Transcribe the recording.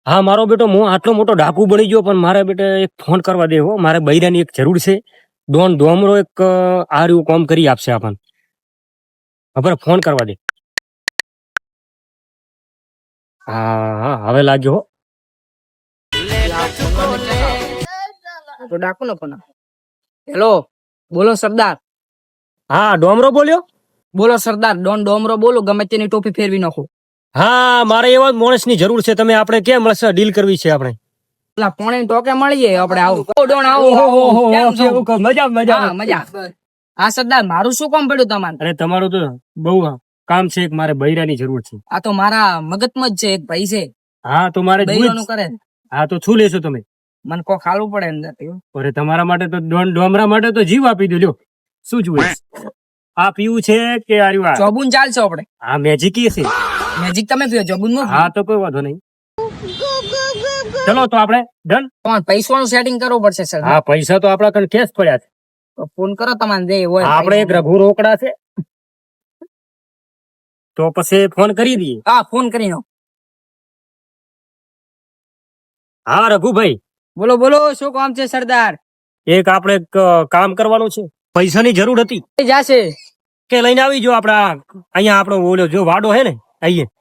હા મારો બેટો હું આટલો મોટો ડાકુ બની ગયો પણ મારા બેટે એક ફોન કરવા દે હો, મારે બૈરાની એક જરૂર છે. ડોન ડોમરો એક આ રહ્યું કામ કરી આપશે આપણને. હવે ફોન કરવા દે. હા હા હવે લાગ્યો હો. તો ડાકુ નો ફોન. હેલો, બોલો સરદાર. હા ડોમરો બોલ્યો. બોલો સરદાર, ડોન ડોમરો બોલો. ગમે તેની ટોપી ફેરવી નાખો. હા મારે એવા માણસની જરૂર છે. તમે આપણે કેમ મળશે? ડીલ કરવી છે આપણે. પેલા પોણે ટોકે મળીએ આપણે. આવો ઓ ડોન, આવો કેમ છો? મજા મજા. હા મજા. હા સરદાર, મારું શું કામ પડ્યું તમારે? અરે તમારું તો બહુ કામ છે. એક મારે બૈરાની જરૂર છે. આ તો મારા મગજમાં જ છે, એક ભાઈ છે હા તો મારે બૈરોનું કરે. હા તો શું લેશો તમે? મને કો ખાલું પડે અંદર. અરે તમારા માટે તો ડોમરા માટે તો જીવ આપી દો. લ્યો શું જોઈએ? આ પીવું છે કે આર્યું? જોબુન ચાલશે આપણે. હા મેજિક છે. મેજિક તમે પીઓ, જોબુન નો. હા તો કોઈ વાંધો નહીં. ચલો તો આપણે ડન. પણ પૈસાનું સેટિંગ કરવું પડશે સર. હા પૈસા તો આપડા કણ કેશ પડ્યા છે. તો ફોન કરો તમારે જે હોય. આપણે એક રઘુ રોકડા છે તો પછી ફોન કરી દઈએ. હા ફોન કરી નો. હા રઘુભાઈ બોલો બોલો, શું કામ છે સરદાર? એક આપણે એક કામ કરવાનું છે. પૈસાની જરૂર હતી જાશે કે લઈને આવી જો. આપડા અહીંયા આપણો ઓલો જો વાડો હે ને, અહીંયા